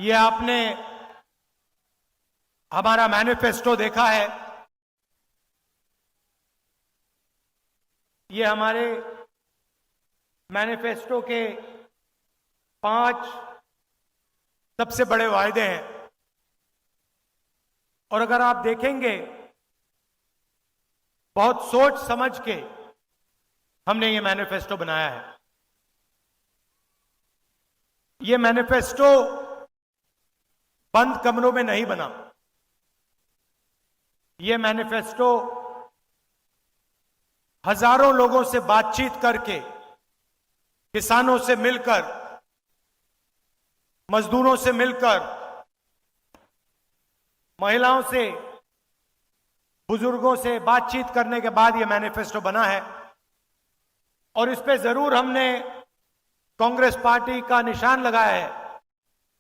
ये आपने हमारा मैनिफेस्टो देखा है। ये हमारे मैनिफेस्टो के 5 सबसे बड़े वायदे हैं। और अगर आप देखेंगे, बहुत सोच समझ के हमने ये मैनिफेस्टो बनाया है। ये मैनिफेस्टो बंद कमरों में नहीं बना। ये मैनिफेस्टो हजारों लोगों से बातचीत करके, किसानों से मिलकर, मजदूरों से मिलकर, महिलाओं से, बुजुर्गों से बातचीत करने के बाद यह मैनिफेस्टो बना है। और इस पे जरूर हमने कांग्रेस पार्टी का निशान लगाया है,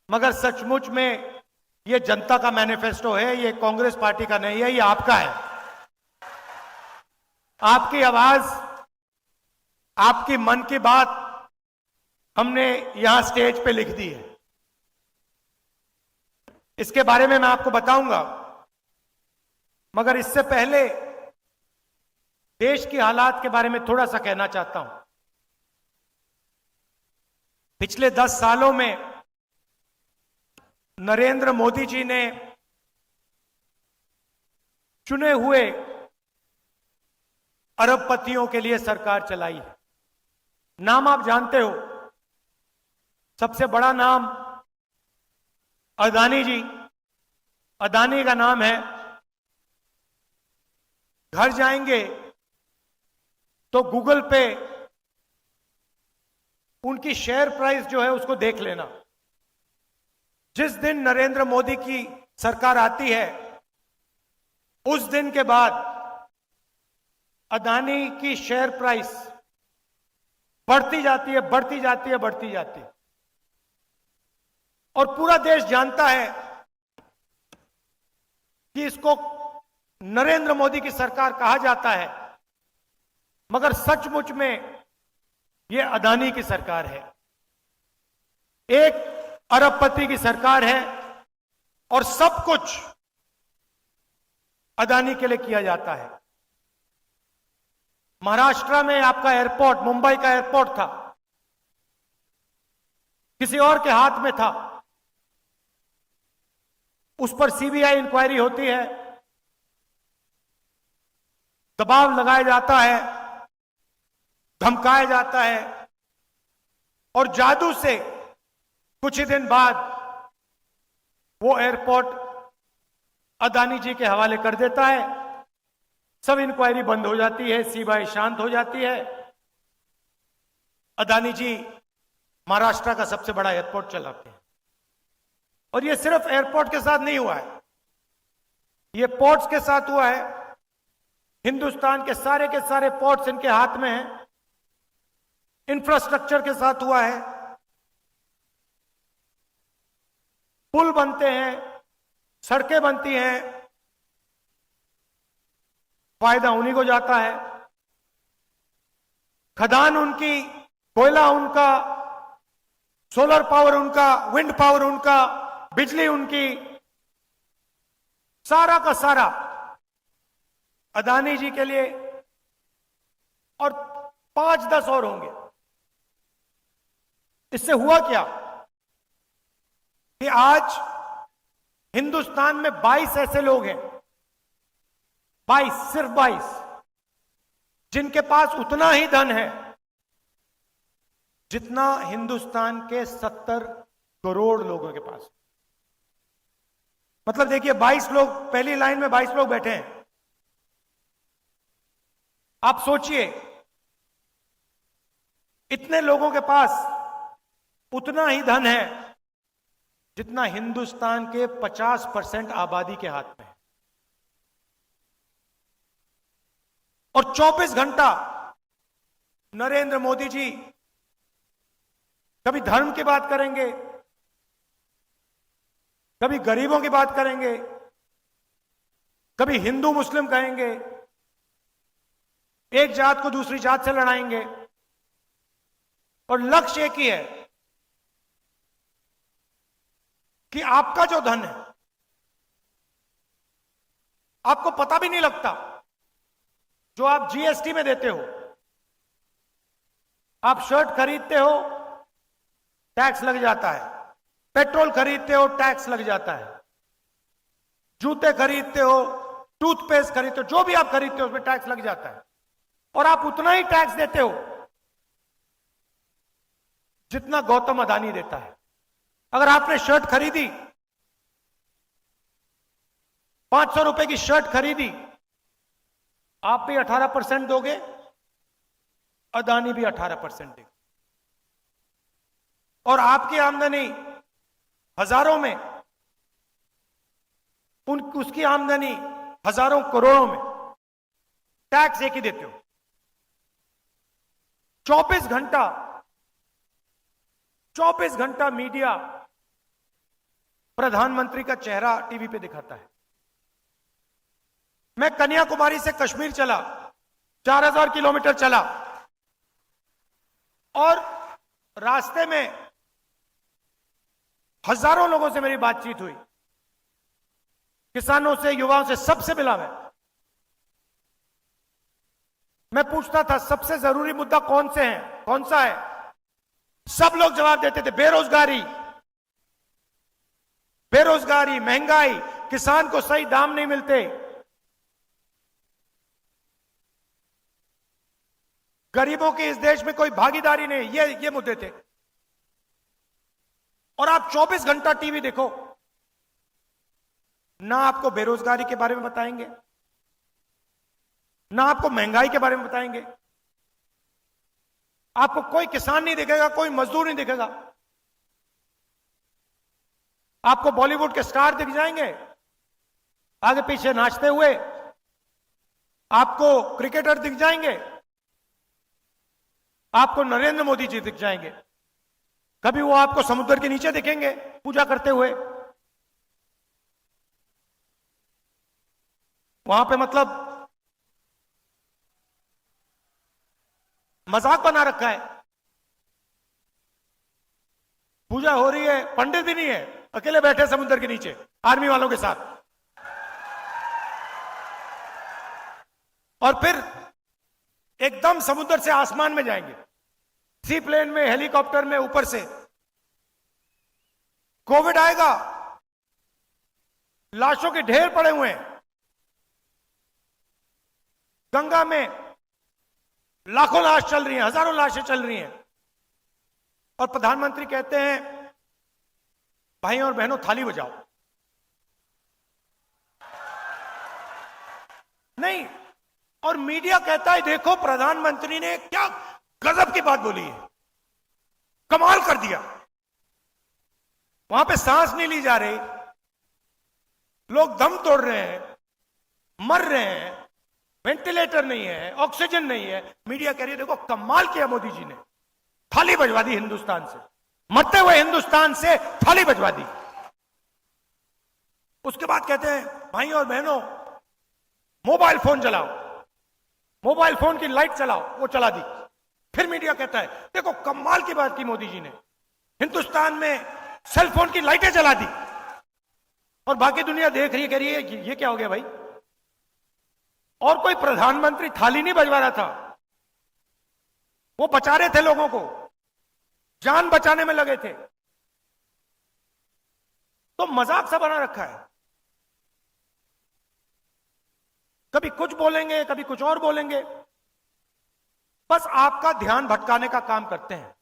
मगर सचमुच में यह जनता का मैनिफेस्टो है। यह कांग्रेस पार्टी का नहीं है, यह आपका है। आपकी आवाज, आपकी मन की बात हमने यहां स्टेज पे लिख दी है। इसके बारे में मैं आपको बताऊंगा, मगर इससे पहले देश की हालात के बारे में थोड़ा सा कहना चाहता हूं। पिछले 10 सालों में नरेंद्र मोदी जी ने चुने हुए अरबपतियों के लिए सरकार चलाई है। नाम आप जानते हो। सबसे बड़ा नाम अदानी जी। अदानी का नाम है। घर जाएंगे तो गूगल पे उनकी शेयर प्राइस जो है उसको देख लेना। जिस दिन नरेंद्र मोदी की सरकार आती है, उस दिन के बाद अदानी की शेयर प्राइस बढ़ती जाती है, बढ़ती जाती है, बढ़ती जाती है। और पूरा देश जानता है कि इसको नरेंद्र मोदी की सरकार कहा जाता है, मगर सचमुच में यह अदानी की सरकार है। एक अरबपति की सरकार है और सब कुछ अदानी के लिए किया जाता है। महाराष्ट्र में आपका एयरपोर्ट, मुंबई का एयरपोर्ट था, किसी और के हाथ में था। उस पर सीबीआई इंक्वायरी होती है, दबाव लगाया जाता है, धमकाया जाता है, और जादू से कुछ ही दिन बाद वो एयरपोर्ट अदानी जी के हवाले कर देता है। सब इंक्वायरी बंद हो जाती है, सीबीआई शांत हो जाती है। अदानी जी महाराष्ट्र का सबसे बड़ा एयरपोर्ट चलाते हैं। और ये सिर्फ एयरपोर्ट के साथ नहीं हुआ है, ये पोर्ट्स के साथ हुआ है। हिंदुस्तान के सारे पोर्ट्स इनके हाथ में हैं। इंफ्रास्ट्रक्चर के साथ हुआ है। पुल बनते हैं, सड़कें बनती हैं, फायदा उन्हीं को जाता है। खदान उनकी, कोयला उनका, सोलर पावर उनका, विंड पावर उनका, बिजली उनकी, सारा का सारा अदानी जी के लिए। और 5-10 और होंगे। इससे हुआ क्या कि आज हिंदुस्तान में 22 ऐसे लोग हैं, 22, सिर्फ 22, जिनके पास उतना ही धन है जितना हिंदुस्तान के 70 करोड़ लोगों के पास। मतलब देखिए, 22 लोग, पहली लाइन में 22 लोग बैठे हैं। आप सोचिए, इतने लोगों के पास उतना ही धन है जितना हिंदुस्तान के 50% आबादी के हाथ में है। और 24 घंटा नरेंद्र मोदी जी कभी धर्म की बात करेंगे, कभी गरीबों की बात करेंगे, कभी हिंदू मुस्लिम कहेंगे, एक जात को दूसरी जात से लड़ाएंगे। और लक्ष्य एक ही है, कि आपका जो धन है आपको पता भी नहीं लगता। जो आप जीएसटी में देते हो, आप शर्ट खरीदते हो टैक्स लग जाता है, पेट्रोल खरीदते हो टैक्स लग जाता है, जूते खरीदते हो, टूथपेस्ट खरीदते हो, जो भी आप खरीदते हो उसमें टैक्स लग जाता है। और आप उतना ही टैक्स देते हो जितना गौतम अदानी देता है। अगर आपने शर्ट खरीदी, 500 रुपए की शर्ट खरीदी, आप भी 18% दोगे, अदानी भी 18% देगा। और आपकी आमदनी हजारों में, उसकी आमदनी हजारों करोड़ों में, टैक्स एक ही देते हो। 24 घंटा मीडिया प्रधानमंत्री का चेहरा टीवी पे दिखाता है। मैं कन्याकुमारी से कश्मीर चला, 4000 किलोमीटर चला, और रास्ते में हजारों लोगों से मेरी बातचीत हुई, किसानों से, युवाओं से, सबसे मिला मैं पूछता था सबसे जरूरी मुद्दा कौन सा है। सब लोग जवाब देते थे बेरोजगारी, महंगाई, किसान को सही दाम नहीं मिलते, गरीबों की इस देश में कोई भागीदारी नहीं, ये मुद्दे थे। और आप 24 घंटा टीवी देखो, ना आपको बेरोजगारी के बारे में बताएंगे, ना आपको महंगाई के बारे में बताएंगे, आपको कोई किसान नहीं दिखेगा, कोई मजदूर नहीं दिखेगा। आपको बॉलीवुड के स्टार दिख जाएंगे आगे पीछे नाचते हुए, आपको क्रिकेटर दिख जाएंगे, आपको नरेंद्र मोदी जी दिख जाएंगे, कभी वो आपको समुद्र के नीचे दिखेंगे पूजा करते हुए। वहां पे मतलब मजाक बना रखा है, पूजा हो रही है, पंडित भी नहीं है, अकेले बैठे समुद्र के नीचे आर्मी वालों के साथ। और फिर एकदम समुद्र से आसमान में जाएंगे, सी प्लेन में, हेलीकॉप्टर में, ऊपर से। कोविड आएगा, लाशों के ढेर पड़े हुए हैं, गंगा में लाखों लाश चल रही हैं, हजारों लाशें चल रही हैं, और प्रधानमंत्री कहते हैं भाइयों और बहनों थाली बजाओ। नहीं, और मीडिया कहता है देखो प्रधानमंत्री ने क्या गजब की बात बोली है, कमाल कर दिया। वहां पे सांस नहीं ली जा रही, लोग दम तोड़ रहे हैं, मर रहे हैं, वेंटिलेटर नहीं है, ऑक्सीजन नहीं है, मीडिया कह रही है देखो कमाल किया मोदी जी ने, थाली बजवा दी हिंदुस्तान से, मरते हुए हिंदुस्तान से थाली बजवा दी। उसके बाद कहते हैं भाइयों और बहनों मोबाइल फोन जलाओ, मोबाइल फोन की लाइट चलाओ, वो चला दी। फिर मीडिया कहता है देखो कमाल की बात की मोदी जी ने, हिंदुस्तान में सेल फोन की लाइटें जला दी, और बाकी दुनिया देख रही है, कह रही है ये क्या हो गया भाई। और कोई प्रधानमंत्री थाली नहीं बजवा रहा था, वो बचा रहे थे लोगों को, जान बचाने में लगे थे। तो मजाक सा बना रखा है, कभी कुछ बोलेंगे, कभी कुछ और बोलेंगे, बस आपका ध्यान भटकाने का काम करते हैं।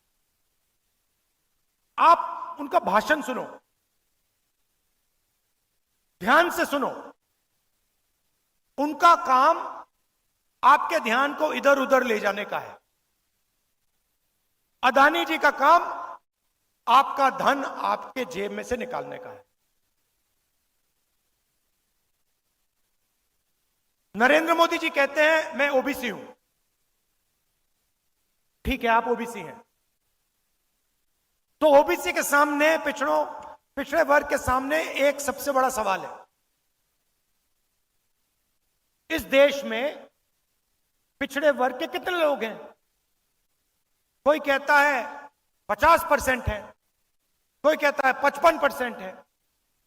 आप उनका भाषण सुनो, ध्यान से सुनो, उनका काम आपके ध्यान को इधर उधर ले जाने का है। अदानी जी का काम आपका धन आपके जेब में से निकालने का है। नरेंद्र मोदी जी कहते हैं मैं ओबीसी हूं, ठीक है आप ओबीसी हैं, तो ओबीसी के सामने, पिछड़े वर्ग के सामने एक सबसे बड़ा सवाल है। इस देश में पिछड़े वर्ग के कितने लोग हैं? कोई कहता है 50% है, कोई कहता है 55% है,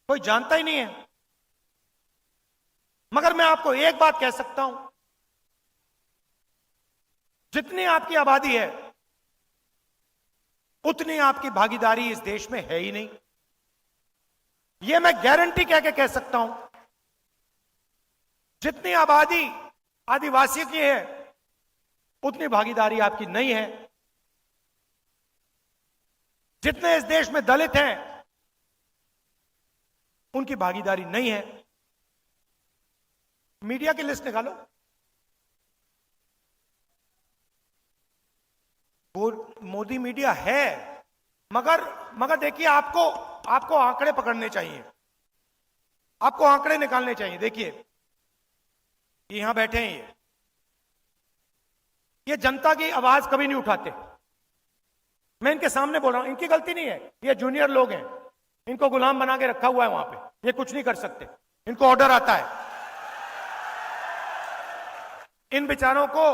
कोई जानता ही नहीं है। मगर मैं आपको एक बात कह सकता हूं, जितनी आपकी आबादी है उतनी आपकी भागीदारी इस देश में है ही नहीं। यह मैं गारंटी कह सकता हूं। जितनी आबादी आदिवासियों की है उतनी भागीदारी आपकी नहीं है। जितने इस देश में दलित हैं उनकी भागीदारी नहीं है। मीडिया की लिस्ट निकालो। वो मोदी मीडिया है, मगर देखिए, आपको आंकड़े पकड़ने चाहिए, आपको आंकड़े निकालने चाहिए। देखिए, यहां बैठे हैं, ये जनता की आवाज कभी नहीं उठाते। मैं इनके सामने बोल रहा हूं, इनकी गलती नहीं है, ये जूनियर लोग हैं, इनको गुलाम बना के रखा हुआ है वहां पे, ये कुछ नहीं कर सकते, इनको ऑर्डर आता है। इन बेचारों को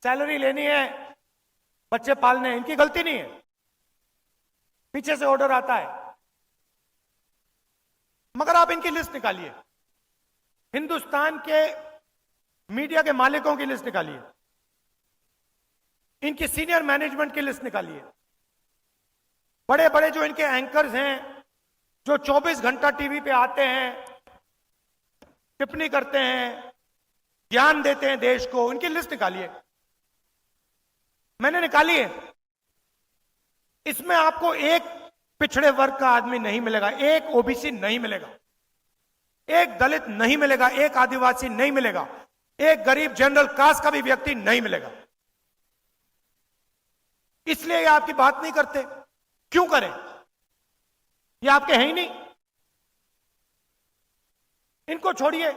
सैलरी लेनी है, बच्चे पालने हैं, इनकी गलती नहीं है, पीछे से ऑर्डर आता है। मगर आप इनकी लिस्ट निकालिए, हिंदुस्तान के मीडिया के मालिकों की लिस्ट निकालिए, इनकी सीनियर मैनेजमेंट की लिस्ट निकालिए। बड़े बड़े जो इनके एंकर्स हैं, जो 24 घंटा टीवी पे आते हैं, टिप्पणी करते हैं, ज्ञान देते हैं देश को, इनकी लिस्ट निकालिए। मैंने निकाली है। इसमें आपको एक पिछड़े वर्ग का आदमी नहीं मिलेगा, एक ओबीसी नहीं मिलेगा, एक दलित नहीं मिलेगा, एक आदिवासी नहीं मिलेगा, एक गरीब जनरल कास्ट का भी व्यक्ति नहीं मिलेगा। इसलिए ये आपकी बात नहीं करते। क्यों करें? ये आपके हैं ही नहीं। इनको छोड़िए,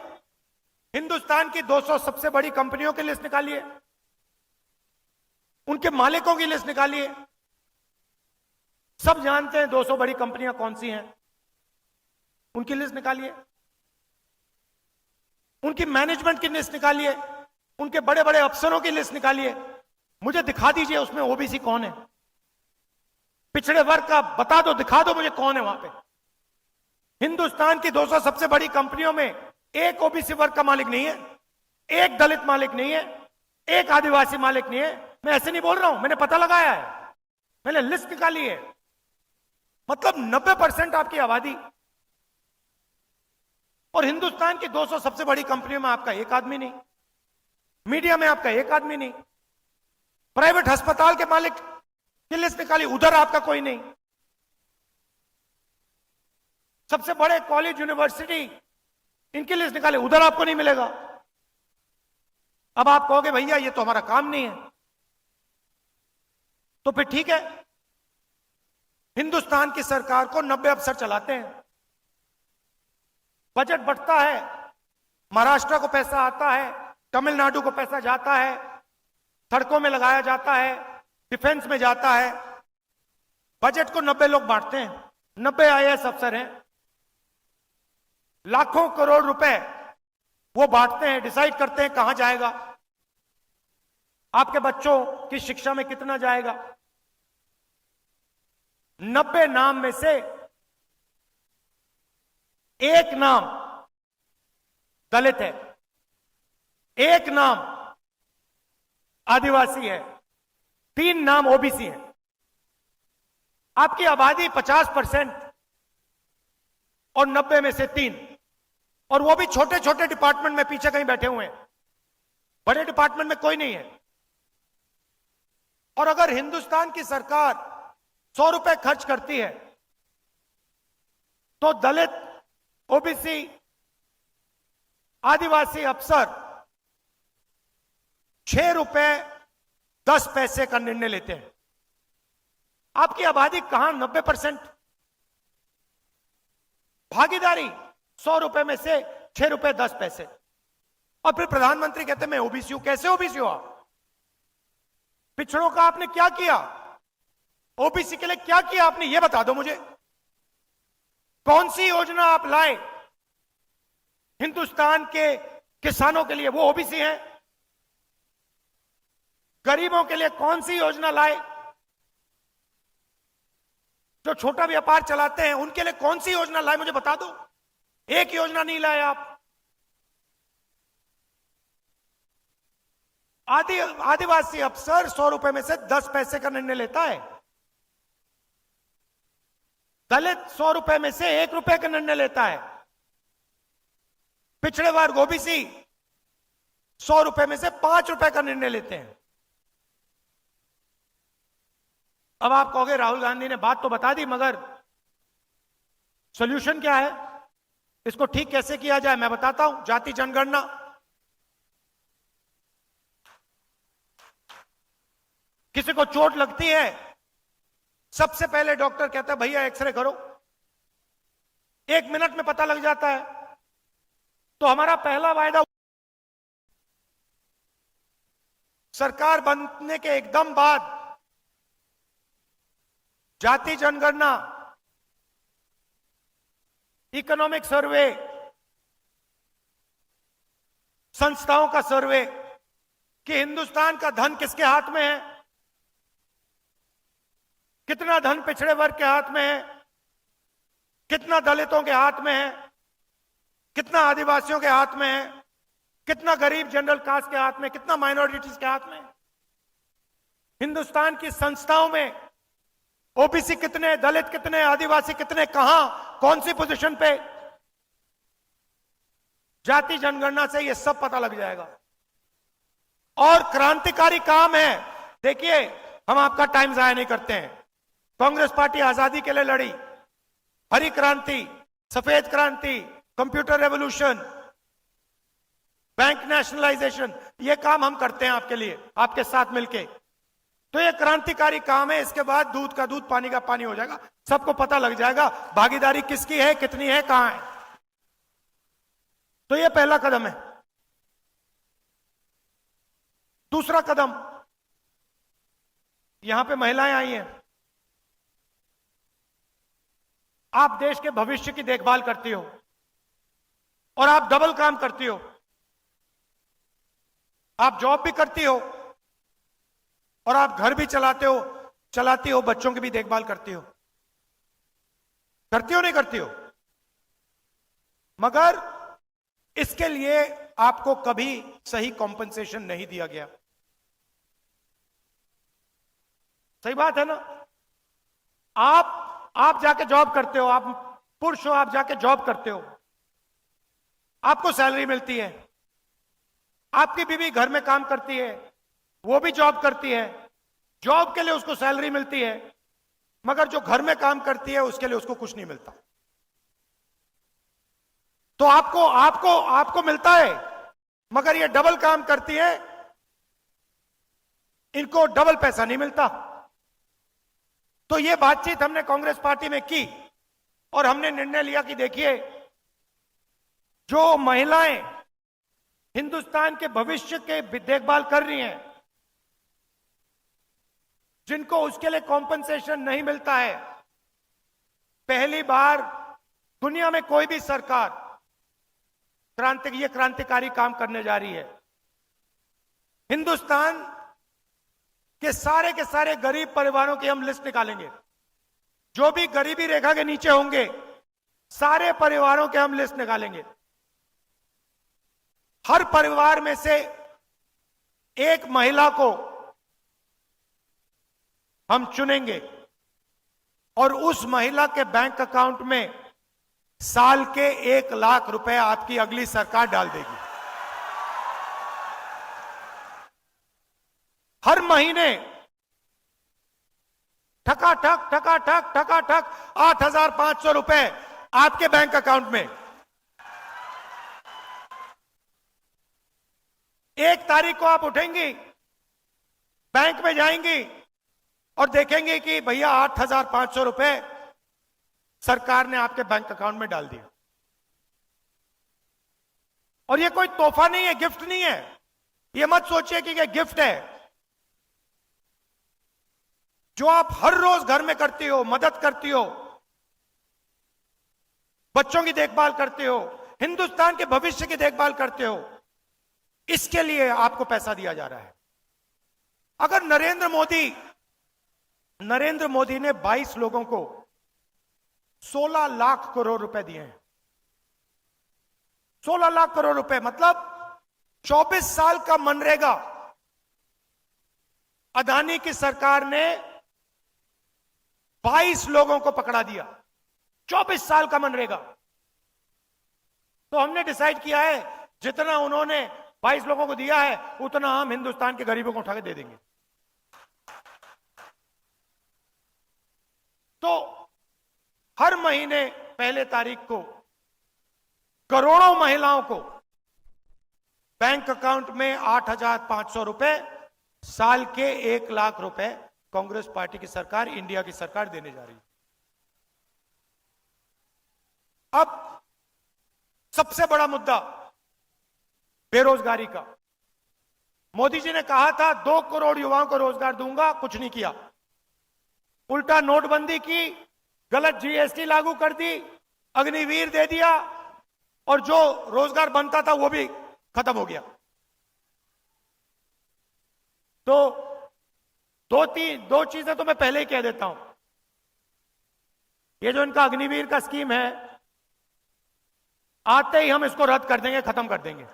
हिंदुस्तान की 200 सबसे बड़ी कंपनियों की लिस्ट निकालिए, उनके मालिकों की लिस्ट निकालिए। सब जानते हैं 200 बड़ी कंपनियां कौन सी हैं, उनकी लिस्ट निकालिए। उनकी मैनेजमेंट की लिस्ट निकालिए, उनके बड़े बड़े अफसरों की लिस्ट निकालिए। मुझे दिखा दीजिए उसमें ओबीसी कौन है, पिछड़े वर्ग का बता दो, दिखा दो मुझे कौन है वहां पे। हिंदुस्तान की 200 सबसे बड़ी कंपनियों में एक ओबीसी वर्ग का मालिक नहीं है, एक दलित मालिक नहीं है, एक आदिवासी मालिक नहीं है। मैं ऐसे नहीं बोल रहा हूं, मैंने पता लगाया है, मैंने लिस्ट निकाली है। मतलब 90% आपकी आबादी, और हिंदुस्तान की 200 सबसे बड़ी कंपनियों में आपका एक आदमी नहीं, मीडिया में आपका एक आदमी नहीं, प्राइवेट अस्पताल के मालिक की लिस्ट निकाली, उधर आपका कोई नहीं, सबसे बड़े कॉलेज यूनिवर्सिटी इनकी लिस्ट निकाले, उधर आपको नहीं मिलेगा। अब आप कहोगे भैया ये तो हमारा काम नहीं है, तो फिर ठीक है, हिंदुस्तान की सरकार को 90 अफसर चलाते हैं, बजट बढ़ता है, महाराष्ट्र को पैसा आता है, तमिलनाडु को पैसा जाता है, सड़कों में लगाया जाता है, डिफेंस में जाता है। बजट को 90 लोग बांटते हैं, 90 आईएएस अफसर हैं, लाखों करोड़ रुपए वो बांटते हैं, डिसाइड करते हैं कहां जाएगा, आपके बच्चों की शिक्षा में कितना जाएगा। 90 नाम में से एक नाम दलित है, एक नाम आदिवासी है, 3 नाम ओबीसी है। आपकी आबादी 50% और 90 में से 3, और वो भी छोटे छोटे डिपार्टमेंट में पीछे कहीं बैठे हुए हैं, बड़े डिपार्टमेंट में कोई नहीं है। और अगर हिंदुस्तान की सरकार 100 रुपए खर्च करती है तो दलित, ओबीसी, आदिवासी अफसर 6 रुपए 10 पैसे का निर्णय लेते हैं। आपकी आबादी कहां 90%, भागीदारी 100 रुपए में से 6 रुपए 10 पैसे। और फिर प्रधानमंत्री कहते हैं मैं ओबीसी हूं। कैसे ओबीसी हो आप? पिछड़ों का आपने क्या किया? ओबीसी के लिए क्या किया आपने, यह बता दो मुझे। कौन सी योजना आप लाए हिंदुस्तान के किसानों के लिए, वो ओबीसी हैं? गरीबों के लिए कौन सी योजना लाए? जो छोटा व्यापार चलाते हैं उनके लिए कौन सी योजना लाए, मुझे बता दो। एक योजना नहीं लाए आप। आदिवासी अफसर 100 रुपए में से 10 पैसे का निर्णय लेता है। दलित 100 रुपए में से 1 रुपए का निर्णय लेता है। पिछड़े वर्ग ओबीसी 100 रुपए में से 5 रुपए का निर्णय लेते हैं। अब आप कहोगे राहुल गांधी ने बात तो बता दी, मगर सॉल्यूशन क्या है, इसको ठीक कैसे किया जाए, मैं बताता हूं। जाति जनगणना, किसी को चोट लगती है, सबसे पहले डॉक्टर कहता है भैया एक्सरे करो, 1 मिनट में पता लग जाता है। तो हमारा पहला वायदा सरकार बनने के एकदम बाद जाति जनगणना, इकोनॉमिक सर्वे, संस्थाओं का सर्वे कि हिंदुस्तान का धन किसके हाथ में है, कितना धन पिछड़े वर्ग के हाथ में है, कितना दलितों के हाथ में है, कितना आदिवासियों के हाथ में है, कितना गरीब जनरल कास्ट के हाथ में, कितना माइनॉरिटीज के हाथ में। हिंदुस्तान की संस्थाओं में ओबीसी कितने, दलित कितने, आदिवासी कितने, कहां, कौन सी पोजीशन पे, जाति जनगणना से यह सब पता लग जाएगा। और क्रांतिकारी काम है। देखिए, हम आपका टाइम जाया नहीं करते हैं। कांग्रेस पार्टी आजादी के लिए लड़ी, हरी क्रांति, सफेद क्रांति, कंप्यूटर रेवोल्यूशन, बैंक नेशनलाइजेशन, ये काम हम करते हैं आपके लिए, आपके साथ मिलके। तो ये क्रांतिकारी काम है। इसके बाद दूध का दूध, पानी का पानी हो जाएगा, सबको पता लग जाएगा भागीदारी किसकी है, कितनी है, कहां है। तो ये पहला कदम है। दूसरा कदम, यहां पे महिलाएं आई हैं। आप देश के भविष्य की देखभाल करती हो और आप डबल काम करती हो। आप जॉब भी करती हो और आप घर भी चलाती हो, बच्चों की भी देखभाल करती हो। करती हो नहीं करती हो? मगर इसके लिए आपको कभी सही कॉम्पेंसेशन नहीं दिया गया। सही बात है ना? आप जाके जॉब करते हो, आप पुरुष हो, आप जाके जॉब करते हो, आपको सैलरी मिलती है। आपकी बीवी घर में काम करती है, वो भी जॉब करती है, जॉब के लिए उसको सैलरी मिलती है, मगर जो घर में काम करती है उसके लिए उसको कुछ नहीं मिलता। तो आपको मिलता है, मगर ये डबल काम करती है, इनको डबल पैसा नहीं मिलता। तो ये बातचीत हमने कांग्रेस पार्टी में की और हमने निर्णय लिया कि देखिए, जो महिलाएं हिंदुस्तान के भविष्य के देखभाल कर रही हैं, जिनको उसके लिए कॉम्पेंसेशन नहीं मिलता है, पहली बार दुनिया में कोई भी सरकार क्रांतिकारी काम करने जा रही है। हिंदुस्तान के सारे गरीब परिवारों की हम लिस्ट निकालेंगे। जो भी गरीबी रेखा के नीचे होंगे, सारे परिवारों के हम लिस्ट निकालेंगे। हर परिवार में से एक महिला को हम चुनेंगे और उस महिला के बैंक अकाउंट में साल के 1 लाख रुपए आपकी अगली सरकार डाल देगी। हर महीने ठकाठक 8,500 रुपए आपके बैंक अकाउंट में। 1 तारीख को आप उठेंगी, बैंक में जाएंगी और देखेंगे कि भैया 8,500 रुपए सरकार ने आपके बैंक अकाउंट में डाल दिया। और ये कोई तोहफा नहीं है, गिफ्ट नहीं है। ये मत सोचिए कि ये गिफ्ट है। जो आप हर रोज घर में करती हो, मदद करती हो, बच्चों की देखभाल करते हो, हिंदुस्तान के भविष्य की देखभाल करते हो, इसके लिए आपको पैसा दिया जा रहा है। अगर नरेंद्र मोदी ने 22 लोगों को 16 लाख करोड़ रुपए दिए हैं। 16 लाख करोड़ रुपए मतलब 24 साल का मनरेगा अदानी की सरकार ने 22 लोगों को पकड़ा दिया। 24 साल का मनरेगा। तो हमने डिसाइड किया है जितना उन्होंने 22 लोगों को दिया है उतना हम हिंदुस्तान के गरीबों को उठा के दे देंगे। तो हर महीने पहले तारीख को करोड़ों महिलाओं को बैंक अकाउंट में 8,500 रुपए, साल के 1 लाख रुपए कांग्रेस पार्टी की सरकार, इंडिया की सरकार देने जा रही है। अब सबसे बड़ा मुद्दा बेरोजगारी का। मोदी जी ने कहा था 2 करोड़ युवाओं को रोजगार दूंगा, कुछ नहीं किया। उल्टा नोटबंदी की, गलत जीएसटी लागू कर दी, अग्निवीर दे दिया और जो रोजगार बनता था वो भी खत्म हो गया। तो दो चीजें तो मैं पहले ही कह देता हूं। ये जो इनका अग्निवीर का स्कीम है, आते ही हम इसको रद्द कर देंगे, खत्म कर देंगे।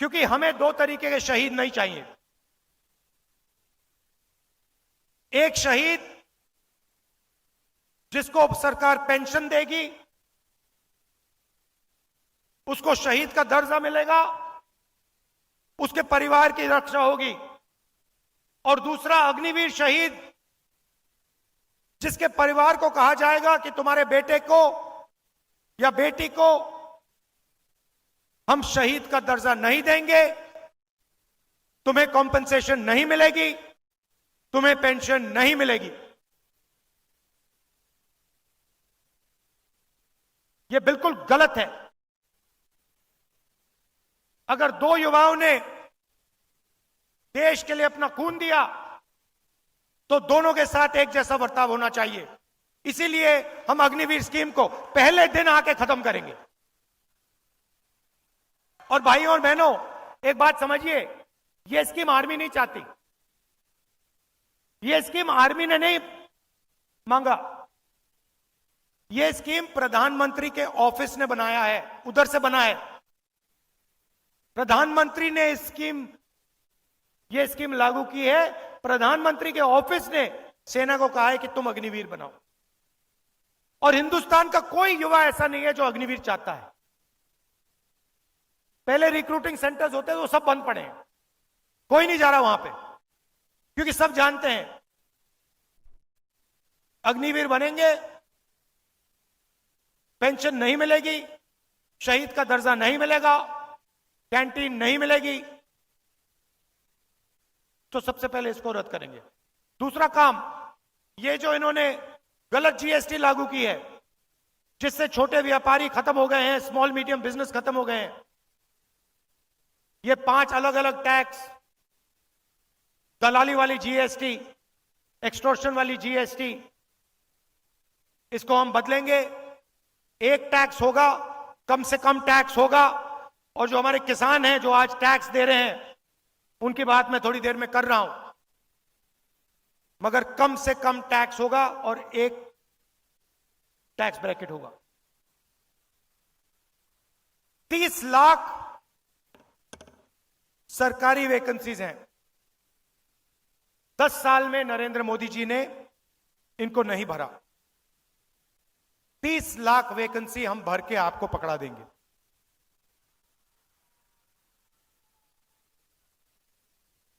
क्योंकि हमें 2 तरीके के शहीद नहीं चाहिए। एक शहीद जिसको सरकार पेंशन देगी, उसको शहीद का दर्जा मिलेगा, उसके परिवार की रक्षा होगी। और दूसरा अग्निवीर शहीद जिसके परिवार को कहा जाएगा कि तुम्हारे बेटे को या बेटी को हम शहीद का दर्जा नहीं देंगे, तुम्हें कॉम्पेंसेशन नहीं मिलेगी, तुम्हें पेंशन नहीं मिलेगी। यह बिल्कुल गलत है। अगर 2 युवाओं ने देश के लिए अपना खून दिया तो दोनों के साथ एक जैसा बर्ताव होना चाहिए। इसीलिए हम अग्निवीर स्कीम को पहले दिन आके खत्म करेंगे। और भाइयों और बहनों, एक बात समझिए, यह स्कीम आर्मी नहीं चाहती। यह स्कीम आर्मी ने नहीं मांगा। यह स्कीम प्रधानमंत्री के ऑफिस ने बनाया है, उधर से बना है। प्रधानमंत्री ने यह स्कीम लागू की है। प्रधानमंत्री के ऑफिस ने सेना को कहा है कि तुम अग्निवीर बनाओ। और हिंदुस्तान का कोई युवा ऐसा नहीं है जो अग्निवीर चाहता है। पहले रिक्रूटिंग सेंटर्स होते थे, वो सब बंद पड़े हैं। कोई नहीं जा रहा वहां पे, क्योंकि सब जानते हैं अग्निवीर बनेंगे, पेंशन नहीं मिलेगी, शहीद का दर्जा नहीं मिलेगा, कैंटीन नहीं मिलेगी। तो सबसे पहले इसको रद्द करेंगे। दूसरा काम, ये जो इन्होंने गलत जीएसटी लागू की है, जिससे छोटे व्यापारी खत्म हो गए हैं, स्मॉल मीडियम बिजनेस खत्म हो गए हैं। ये 5 अलग अलग टैक्स, दलाली वाली जीएसटी, एक्सटॉर्शन वाली जीएसटी, इसको हम बदलेंगे। एक टैक्स होगा, कम से कम टैक्स होगा। और जो हमारे किसान हैं जो आज टैक्स दे रहे हैं, उनकी बात मैं थोड़ी देर में कर रहा हूं, मगर कम से कम टैक्स होगा और एक टैक्स ब्रैकेट होगा। 30 लाख सरकारी वैकेंसीज हैं। 10 साल में नरेंद्र मोदी जी ने इनको नहीं भरा। 30 लाख वैकेंसी हम भर के आपको पकड़ा देंगे।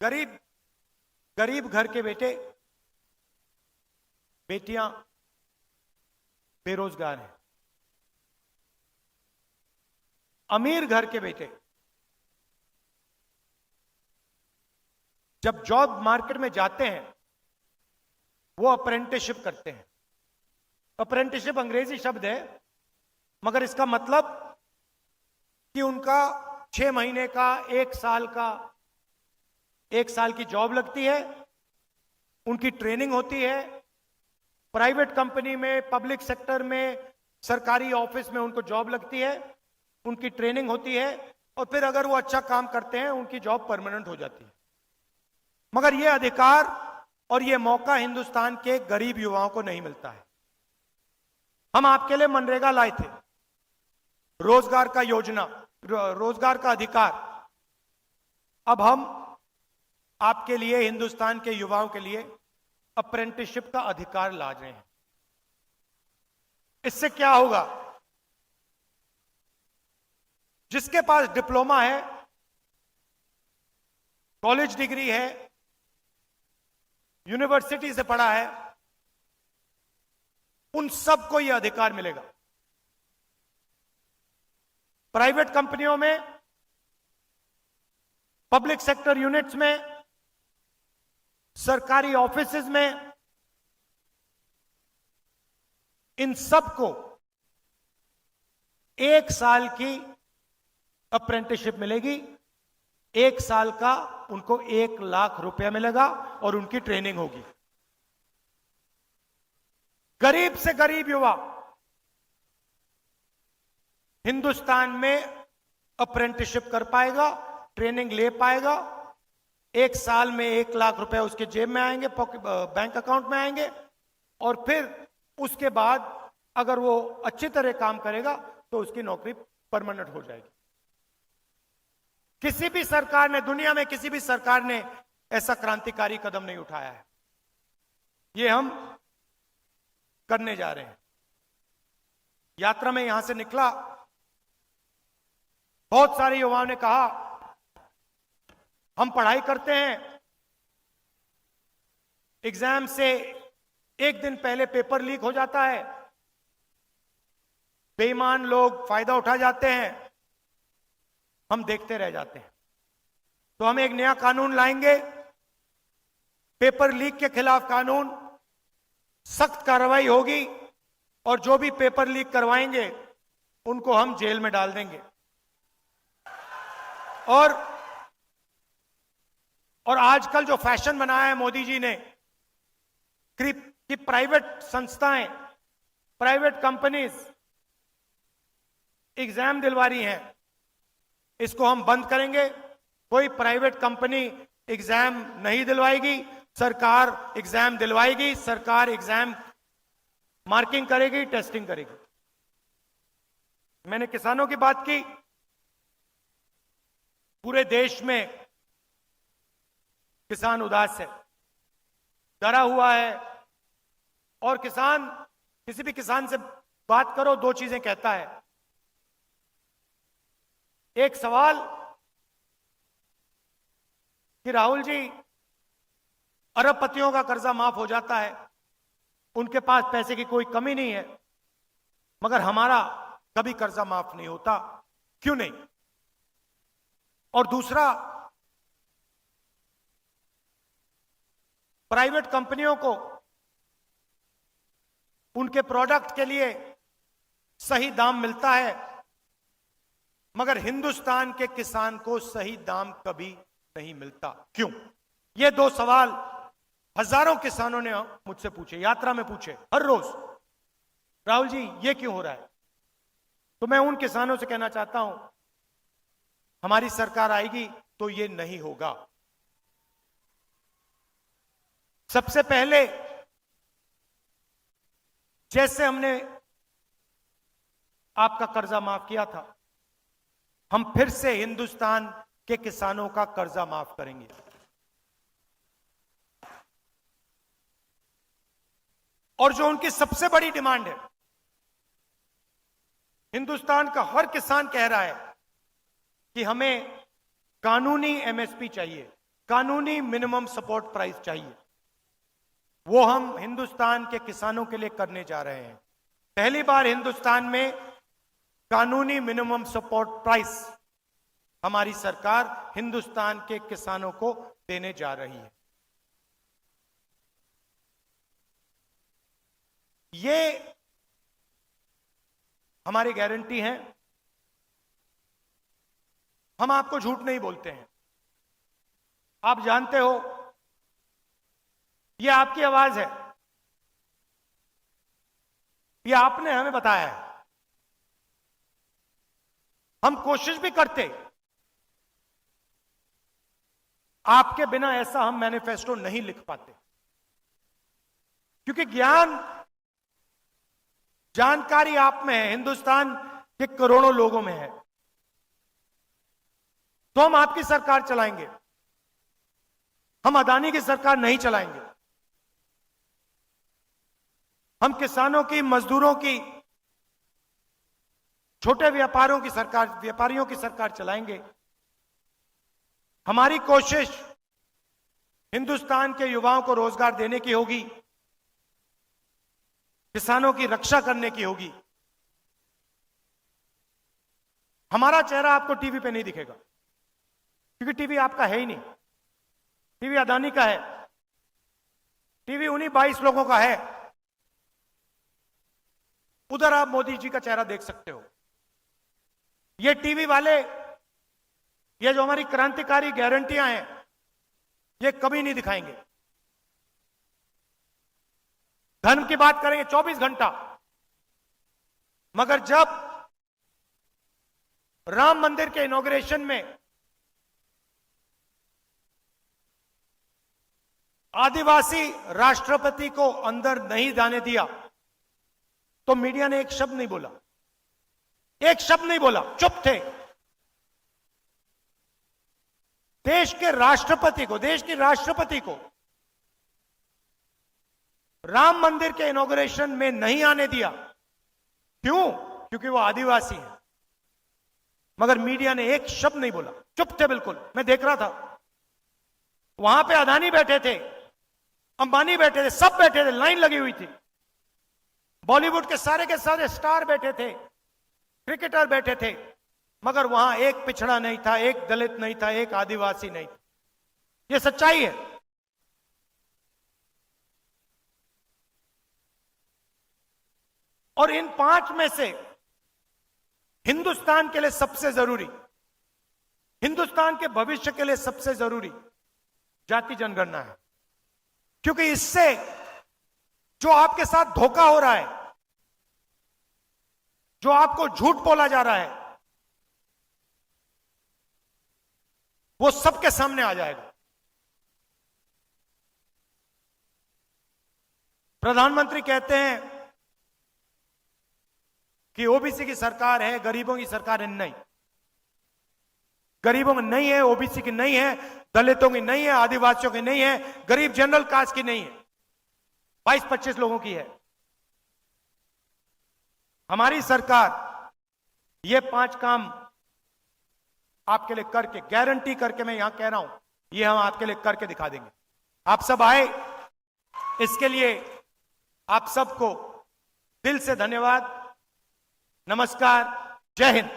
गरीब घर के बेटे बेटियां बेरोजगार हैं। अमीर घर के बेटे जब जॉब मार्केट में जाते हैं, वो अप्रेंटिसशिप करते हैं। अप्रेंटिसशिप अंग्रेजी शब्द है, मगर इसका मतलब कि उनका 6 महीने का, 1 साल की जॉब लगती है, उनकी ट्रेनिंग होती है। प्राइवेट कंपनी में, पब्लिक सेक्टर में, सरकारी ऑफिस में उनको जॉब लगती है, उनकी ट्रेनिंग होती है, और फिर अगर वो अच्छा काम करते हैं, उनकी जॉब परमानेंट हो जाती है। मगर ये अधिकार और यह मौका हिंदुस्तान के गरीब युवाओं को नहीं मिलता है। हम आपके लिए मनरेगा लाए थे, रोजगार का योजना, रोजगार का अधिकार। अब हम आपके लिए, हिंदुस्तान के युवाओं के लिए अप्रेंटिसशिप का अधिकार ला रहे हैं। इससे क्या होगा? जिसके पास डिप्लोमा है, कॉलेज डिग्री है, यूनिवर्सिटी से पढ़ा है, उन सबको यह अधिकार मिलेगा। प्राइवेट कंपनियों में, पब्लिक सेक्टर यूनिट्स में, सरकारी ऑफिसेज में, इन सबको 1 साल की अप्रेंटिसशिप मिलेगी। 1 साल का उनको 1 लाख रुपया मिलेगा और उनकी ट्रेनिंग होगी। गरीब से गरीब युवा हिंदुस्तान में अप्रेंटिसशिप कर पाएगा, ट्रेनिंग ले पाएगा। 1 साल में 1 लाख रुपए उसके जेब में आएंगे, बैंक अकाउंट में आएंगे, और फिर उसके बाद अगर वो अच्छी तरह काम करेगा तो उसकी नौकरी परमानेंट हो जाएगी। किसी भी सरकार ने, दुनिया में किसी भी सरकार ने ऐसा क्रांतिकारी कदम नहीं उठाया है। ये हम करने जा रहे हैं। यात्रा में यहां से निकला, बहुत सारे युवाओं ने कहा हम पढ़ाई करते हैं, एग्जाम से 1 दिन पहले पेपर लीक हो जाता है, बेईमान लोग फायदा उठा जाते हैं, हम देखते रह जाते हैं। तो हम एक नया कानून लाएंगे, पेपर लीक के खिलाफ कानून, सख्त कार्रवाई होगी, और जो भी पेपर लीक करवाएंगे उनको हम जेल में डाल देंगे। और आजकल जो फैशन बनाया है मोदी जी ने कि प्राइवेट संस्थाएं, प्राइवेट कंपनीज एग्जाम दिलवा रही हैं, इसको हम बंद करेंगे। कोई प्राइवेट कंपनी एग्जाम नहीं दिलवाएगी, सरकार एग्जाम दिलवाएगी, सरकार एग्जाम मार्किंग करेगी, टेस्टिंग करेगी। मैंने किसानों की बात की। पूरे देश में किसान उदास है, डरा हुआ है, और किसान, किसी भी किसान से बात करो 2 चीजें कहता है। एक सवाल कि राहुल जी, अरबपतियों का कर्जा माफ हो जाता है, उनके पास पैसे की कोई कमी नहीं है, मगर हमारा कभी कर्जा माफ नहीं होता, क्यों नहीं? और दूसरा, प्राइवेट कंपनियों को उनके प्रोडक्ट के लिए सही दाम मिलता है, मगर हिंदुस्तान के किसान को सही दाम कभी नहीं मिलता, क्यों? ये 2 सवाल हजारों किसानों ने मुझसे पूछे, यात्रा में पूछे, हर रोज, राहुल जी ये क्यों हो रहा है? तो मैं उन किसानों से कहना चाहता हूं, हमारी सरकार आएगी तो ये नहीं होगा। सबसे पहले जैसे हमने आपका कर्जा माफ किया था, हम फिर से हिंदुस्तान के किसानों का कर्जा माफ करेंगे। और जो उनकी सबसे बड़ी डिमांड है, हिंदुस्तान का हर किसान कह रहा है कि हमें कानूनी एमएसपी चाहिए, कानूनी मिनिमम सपोर्ट प्राइस चाहिए। वो हम हिंदुस्तान के किसानों के लिए करने जा रहे हैं। पहली बार हिंदुस्तान में कानूनी मिनिमम सपोर्ट प्राइस हमारी सरकार हिंदुस्तान के किसानों को देने जा रही है। ये हमारी गारंटी है। हम आपको झूठ नहीं बोलते हैं, आप जानते हो, ये आपकी आवाज है, ये आपने हमें बताया है। हम कोशिश भी करते, आपके बिना ऐसा हम मैनिफेस्टो नहीं लिख पाते। क्योंकि ज्ञान, जानकारी आप में है, हिंदुस्तान के करोड़ों लोगों में है। तो हम आपकी सरकार चलाएंगे, हम अदानी की सरकार नहीं चलाएंगे। हम किसानों की, मजदूरों की, छोटे व्यापारियों की सरकार चलाएंगे। हमारी कोशिश हिंदुस्तान के युवाओं को रोजगार देने की होगी, किसानों की रक्षा करने की होगी। हमारा चेहरा आपको टीवी पे नहीं दिखेगा, क्योंकि टीवी आपका है ही नहीं। टीवी अदानी का है, टीवी उन्हीं 22 लोगों का है। उधर आप मोदी जी का चेहरा देख सकते हो। ये टीवी वाले, ये जो हमारी क्रांतिकारी गारंटियां हैं, ये कभी नहीं दिखाएंगे। धर्म की बात करेंगे 24 घंटा, मगर जब राम मंदिर के इनॉग्रेशन में आदिवासी राष्ट्रपति को अंदर नहीं जाने दिया, तो मीडिया ने एक शब्द नहीं बोला, एक शब्द नहीं बोला, चुप थे। देश के राष्ट्रपति को, देश की राष्ट्रपति को राम मंदिर के इनॉग्रेशन में नहीं आने दिया। क्यों? क्योंकि वो आदिवासी है। मगर मीडिया ने एक शब्द नहीं बोला, चुप थे बिल्कुल। मैं देख रहा था, वहां पे अदानी बैठे थे, अंबानी बैठे थे, सब बैठे थे, लाइन लगी हुई थी। बॉलीवुड के सारे स्टार बैठे थे, क्रिकेटर बैठे थे, मगर वहां एक पिछड़ा नहीं था, एक दलित नहीं था, एक आदिवासी नहीं था। यह सच्चाई है। और इन 5 में से हिंदुस्तान के लिए सबसे जरूरी, हिंदुस्तान के भविष्य के लिए सबसे जरूरी जाति जनगणना है। क्योंकि इससे जो आपके साथ धोखा हो रहा है, जो आपको झूठ बोला जा रहा है, वो सबके सामने आ जाएगा। प्रधानमंत्री कहते हैं कि ओबीसी की सरकार है, गरीबों की सरकार है। नहीं, गरीबों में नहीं है, ओबीसी की नहीं है, दलितों की नहीं है, आदिवासियों की नहीं है, गरीब जनरल कास्ट की नहीं है, 22-25 लोगों की है। हमारी सरकार ये 5 काम आपके लिए करके, गारंटी करके, मैं यहां कह रहा हूं, ये हम आपके लिए करके दिखा देंगे। आप सब आए, इसके लिए आप सबको दिल से धन्यवाद। नमस्कार, जय हिंद।